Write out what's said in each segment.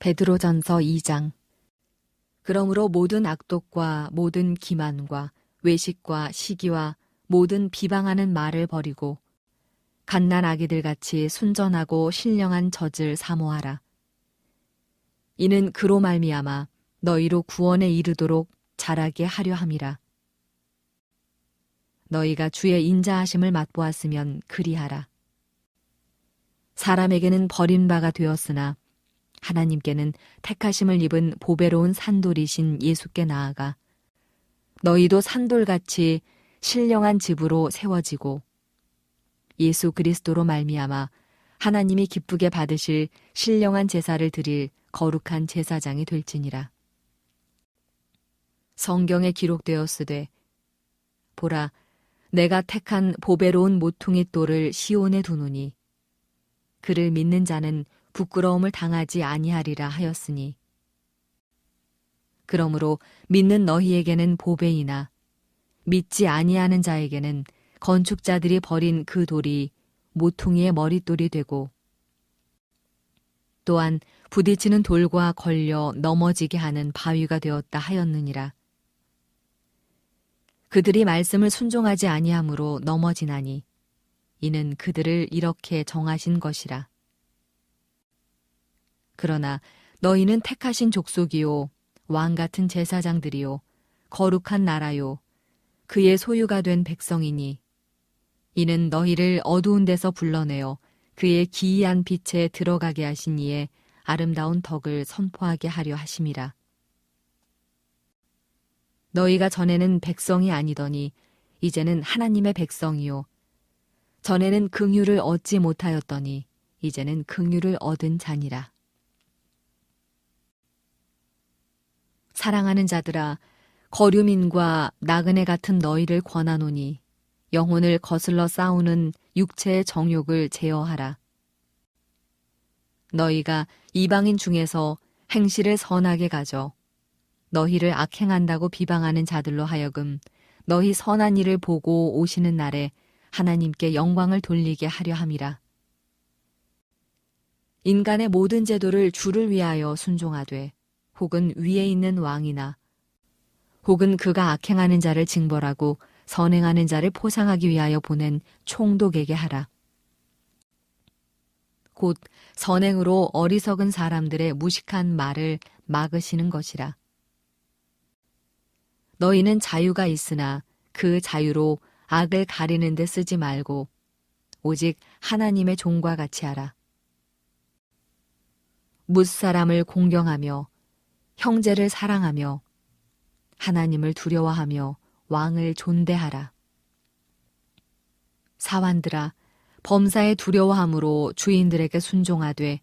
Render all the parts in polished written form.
베드로전서 2장. 그러므로 모든 악독과 모든 기만과 외식과 시기와 모든 비방하는 말을 버리고 갓난 아기들 같이 순전하고 신령한 젖을 사모하라. 이는 그로 말미암아 너희로 구원에 이르도록 자라게 하려 함이라. 너희가 주의 인자하심을 맛보았으면 그리하라. 사람에게는 버림바가 되었으나 하나님께는 택하심을 입은 보배로운 산돌이신 예수께 나아가 너희도 산돌같이 신령한 집으로 세워지고 예수 그리스도로 말미암아 하나님이 기쁘게 받으실 신령한 제사를 드릴 거룩한 제사장이 될지니라. 성경에 기록되었으되 보라, 내가 택한 보배로운 모퉁이 돌을 시온에 두노니 그를 믿는 자는 부끄러움을 당하지 아니하리라 하였으니, 그러므로 믿는 너희에게는 보배이나 믿지 아니하는 자에게는 건축자들이 버린 그 돌이 모퉁이의 머릿돌이 되고 또한 부딪히는 돌과 걸려 넘어지게 하는 바위가 되었다 하였느니라. 그들이 말씀을 순종하지 아니함으로 넘어지나니 이는 그들을 이렇게 정하신 것이라. 그러나 너희는 택하신 족속이요 왕같은 제사장들이요 거룩한 나라요 그의 소유가 된 백성이니 이는 너희를 어두운 데서 불러내어 그의 기이한 빛에 들어가게 하신 이의 아름다운 덕을 선포하게 하려 하심이라. 너희가 전에는 백성이 아니더니 이제는 하나님의 백성이요 전에는 긍휼을 얻지 못하였더니 이제는 긍휼을 얻은 자니라. 사랑하는 자들아, 거류민과 나그네 같은 너희를 권하노니 영혼을 거슬러 싸우는 육체의 정욕을 제어하라. 너희가 이방인 중에서 행실을 선하게 가져 너희를 악행한다고 비방하는 자들로 하여금 너희 선한 일을 보고 오시는 날에 하나님께 영광을 돌리게 하려 함이라. 인간의 모든 제도를 주를 위하여 순종하되 혹은 위에 있는 왕이나 혹은 그가 악행하는 자를 징벌하고 선행하는 자를 포상하기 위하여 보낸 총독에게 하라. 곧 선행으로 어리석은 사람들의 무식한 말을 막으시는 것이라. 너희는 자유가 있으나 그 자유로 악을 가리는 데 쓰지 말고 오직 하나님의 종과 같이 하라. 뭇사람을 공경하며 형제를 사랑하며 하나님을 두려워하며 왕을 존대하라. 사환들아, 범사에 두려워함으로 주인들에게 순종하되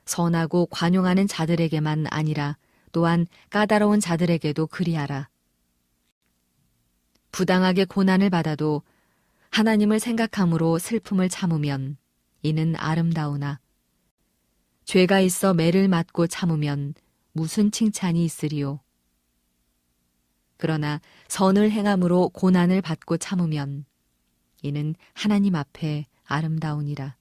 선하고 관용하는 자들에게만 아니라 또한 까다로운 자들에게도 그리하라. 부당하게 고난을 받아도 하나님을 생각함으로 슬픔을 참으면 이는 아름다우나 죄가 있어 매를 맞고 참으면 무슨 칭찬이 있으리요. 그러나 선을 행함으로 고난을 받고 참으면 이는 하나님 앞에 아름다우니라.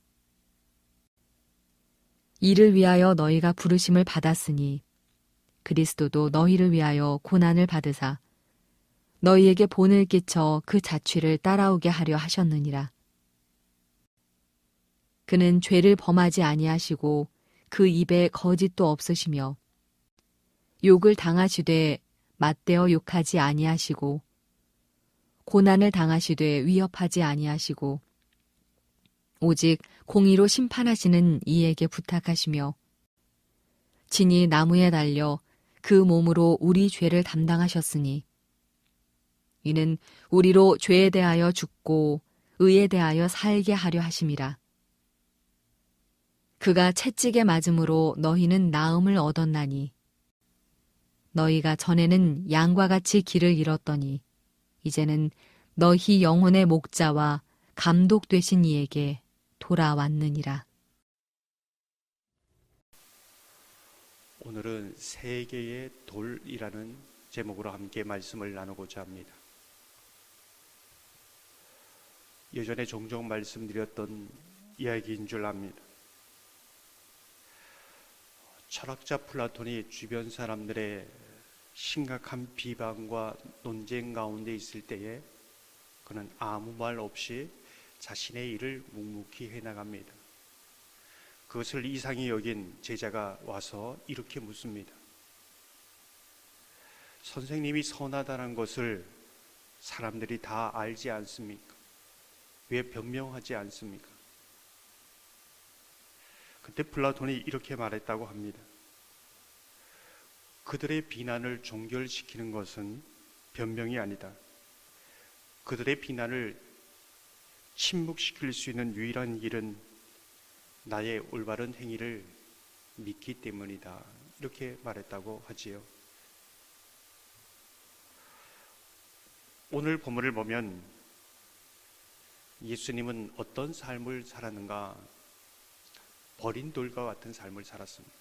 이를 위하여 너희가 부르심을 받았으니 그리스도도 너희를 위하여 고난을 받으사 너희에게 본을 끼쳐 그 자취를 따라오게 하려 하셨느니라. 그는 죄를 범하지 아니하시고 그 입에 거짓도 없으시며 욕을 당하시되 맞대어 욕하지 아니하시고 고난을 당하시되 위협하지 아니하시고 오직 공의로 심판하시는 이에게 부탁하시며 진이 나무에 달려 그 몸으로 우리 죄를 담당하셨으니 이는 우리로 죄에 대하여 죽고 의에 대하여 살게 하려 하심이라. 그가 채찍에 맞음으로 너희는 나음을 얻었나니 너희가 전에는 양과 같이 길을 잃었더니 이제는 너희 영혼의 목자와 감독 되신 이에게 돌아왔느니라. 오늘은 세 개의 돌이라는 제목으로 함께 말씀을 나누고자 합니다. 예전에 종종 말씀드렸던 이야기인 줄 압니다. 철학자 플라톤이 주변 사람들의 심각한 비방과 논쟁 가운데 있을 때에 그는 아무 말 없이 자신의 일을 묵묵히 해나갑니다. 그것을 이상히 여긴 제자가 와서 이렇게 묻습니다. 선생님이 선하다는 것을 사람들이 다 알지 않습니까? 왜 변명하지 않습니까? 그때 플라톤이 이렇게 말했다고 합니다. 그들의 비난을 종결시키는 것은 변명이 아니다. 그들의 비난을 침묵시킬 수 있는 유일한 길은 나의 올바른 행위를 믿기 때문이다. 이렇게 말했다고 하지요. 오늘 본문을 보면 예수님은 어떤 삶을 살았는가? 버린 돌과 같은 삶을 살았습니다.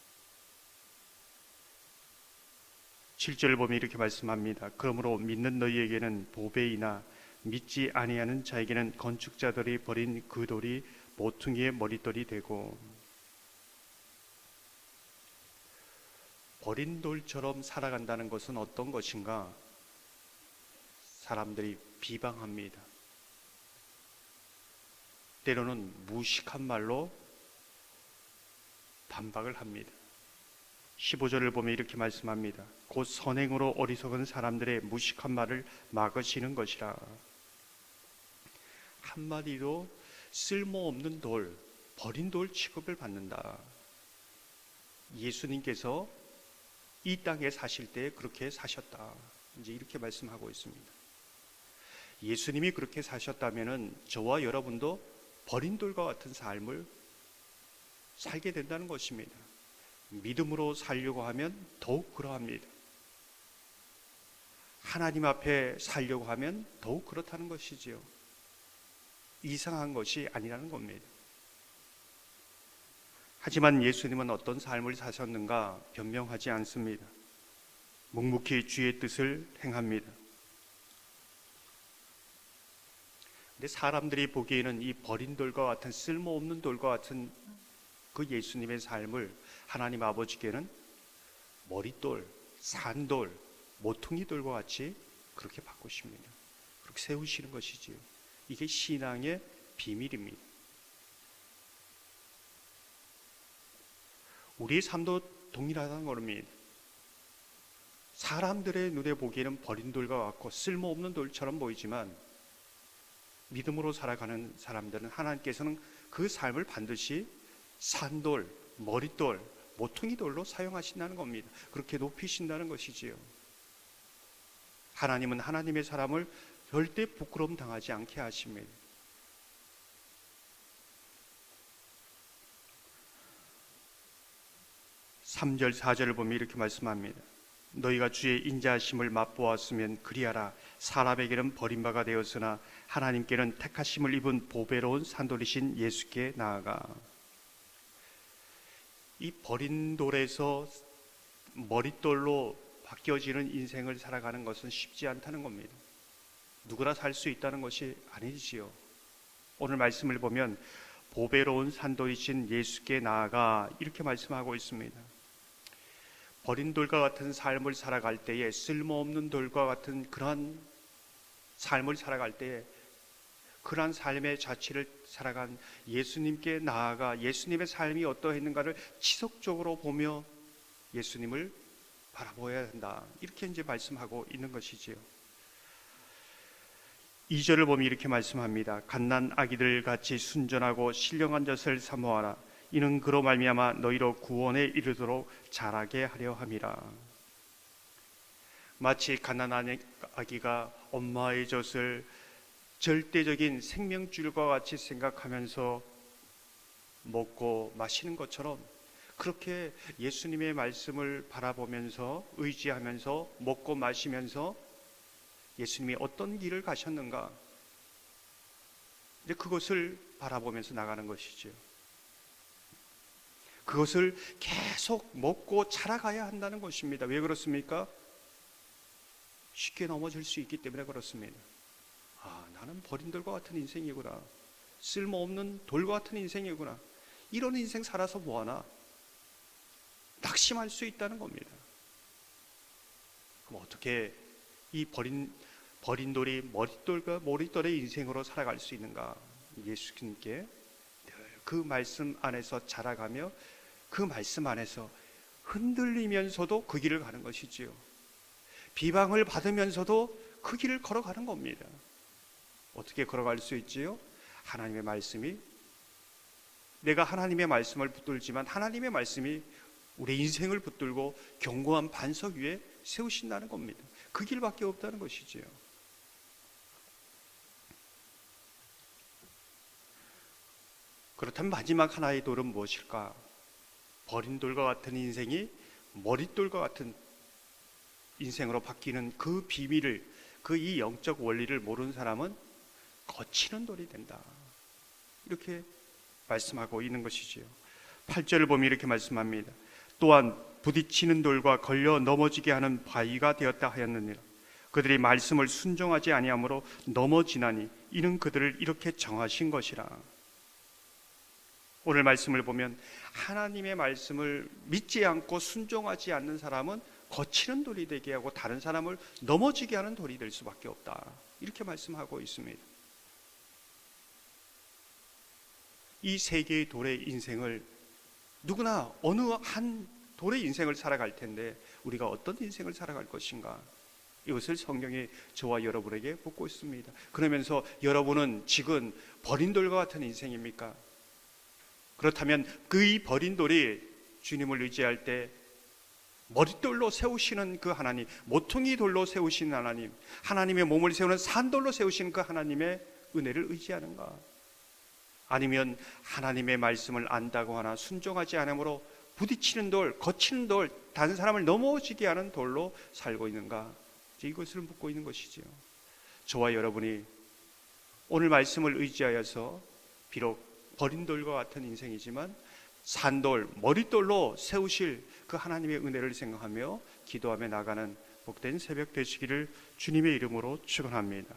7절을 보면 이렇게 말씀합니다. 그러므로 믿는 너희에게는 보배이나 믿지 아니하는 자에게는 건축자들이 버린 그 돌이 모퉁이의 머릿돌이 되고, 버린 돌처럼 살아간다는 것은 어떤 것인가? 사람들이 비방합니다. 때로는 무식한 말로 반박을 합니다. 15절을 보면 이렇게 말씀합니다. 곧 선행으로 어리석은 사람들의 무식한 말을 막으시는 것이라. 한마디로 쓸모없는 돌, 버린 돌 취급을 받는다. 예수님께서 이 땅에 사실 때 그렇게 사셨다. 이제 이렇게 말씀하고 있습니다. 예수님이 그렇게 사셨다면은 저와 여러분도 버린 돌과 같은 삶을 살게 된다는 것입니다. 믿음으로 살려고 하면 더욱 그러합니다. 하나님 앞에 살려고 하면 더욱 그렇다는 것이지요. 이상한 것이 아니라는 겁니다. 하지만 예수님은 어떤 삶을 사셨는가? 변명하지 않습니다. 묵묵히 주의 뜻을 행합니다. 근데 사람들이 보기에는 이 버린 돌과 같은, 쓸모없는 돌과 같은 그 예수님의 삶을 하나님 아버지께는 머릿돌, 산돌, 모퉁이 돌과 같이 그렇게 바꾸십니다. 그렇게 세우시는 것이지요. 이게 신앙의 비밀입니다. 우리의 삶도 동일하다는 겁니다. 사람들의 눈에 보기에는 버린 돌과 같고 쓸모없는 돌처럼 보이지만 믿음으로 살아가는 사람들은 하나님께서는 그 삶을 반드시 산돌, 머릿돌, 모퉁이 돌로 사용하신다는 겁니다. 그렇게 높이신다는 것이지요. 하나님은 하나님의 사람을 절대 부끄러움 당하지 않게 하십니다. (3절) (4절을) 보면 이렇게 말씀합니다. 너희가 주의 인자하심을 맛보았으면 그리하라. 사람에게는 버림바가 되었으나 하나님께는 택하심을 입은 보배로운 산돌이신 예수께 나아가. 이 버린 돌에서 머릿돌로 바뀌어지는 인생을 살아가는 것은 쉽지 않다는 겁니다. 누구나 살 수 있다는 것이 아니지요. 오늘 말씀을 보면 보배로운 산돌이신 예수께 나아가 이렇게 말씀하고 있습니다. 버린 돌과 같은 삶을 살아갈 때에, 쓸모없는 돌과 같은 그러한 삶을 살아갈 때에, 그러한 삶의 자취를 살아간 예수님께 나아가 예수님의 삶이 어떠했는가를 지속적으로 보며 예수님을 바라보아야 한다. 이렇게 이제 말씀하고 있는 것이지요. 2절을 보면 이렇게 말씀합니다. 갓난 아기들 같이 순전하고 신령한 젖을 사모하라. 이는 그로 말미암아 너희로 구원에 이르도록 자라게 하려 함이라. 마치 갓난 아기가 엄마의 젖을 절대적인 생명줄과 같이 생각하면서 먹고 마시는 것처럼, 그렇게 예수님의 말씀을 바라보면서 의지하면서 먹고 마시면서 예수님이 어떤 길을 가셨는가, 이제 그것을 바라보면서 나가는 것이죠. 그것을 계속 먹고 자라가야 한다는 것입니다. 왜 그렇습니까? 쉽게 넘어질 수 있기 때문에 그렇습니다. 나는 버린 돌과 같은 인생이구나, 쓸모없는 돌과 같은 인생이구나, 이런 인생 살아서 뭐하나, 낙심할 수 있다는 겁니다. 그럼 어떻게 이 버린 돌이 머릿돌과 머릿돌의 인생으로 살아갈 수 있는가? 예수님께 그 말씀 안에서 자라가며 그 말씀 안에서 흔들리면서도 그 길을 가는 것이지요. 비방을 받으면서도 그 길을 걸어가는 겁니다. 어떻게 걸어갈 수 있지요? 하나님의 말씀이, 내가 하나님의 말씀을 붙들지만 하나님의 말씀이 우리 인생을 붙들고 견고한 반석 위에 세우신다는 겁니다. 그 길밖에 없다는 것이지요. 그렇다면 마지막 하나의 돌은 무엇일까? 버린 돌과 같은 인생이 머릿돌과 같은 인생으로 바뀌는 그 비밀을, 그 이 영적 원리를 모르는 사람은 거치는 돌이 된다, 이렇게 말씀하고 있는 것이지요. 8절을 보면 이렇게 말씀합니다. 또한 부딪히는 돌과 걸려 넘어지게 하는 바위가 되었다 하였느니라. 그들이 말씀을 순종하지 아니하므로 넘어지나니 이는 그들을 이렇게 정하신 것이라. 오늘 말씀을 보면 하나님의 말씀을 믿지 않고 순종하지 않는 사람은 거치는 돌이 되게 하고 다른 사람을 넘어지게 하는 돌이 될 수밖에 없다, 이렇게 말씀하고 있습니다. 이 세 개의 돌의 인생을, 누구나 어느 한 돌의 인생을 살아갈 텐데 우리가 어떤 인생을 살아갈 것인가, 이것을 성경이 저와 여러분에게 묻고 있습니다. 그러면서 여러분은 지금 버린 돌과 같은 인생입니까? 그렇다면 그 이 버린 돌이 주님을 의지할 때 머릿돌로 세우시는 그 하나님, 모퉁이 돌로 세우시는 하나님, 하나님의 몸을 세우는 산돌로 세우시는 그 하나님의 은혜를 의지하는가? 아니면 하나님의 말씀을 안다고 하나 순종하지 않으므로 부딪히는 돌, 거치는 돌, 다른 사람을 넘어지게 하는 돌로 살고 있는가? 이것을 묻고 있는 것이지요. 저와 여러분이 오늘 말씀을 의지하여서 비록 버린 돌과 같은 인생이지만 산돌, 머릿돌로 세우실 그 하나님의 은혜를 생각하며 기도하며 나가는 복된 새벽 되시기를 주님의 이름으로 축원합니다.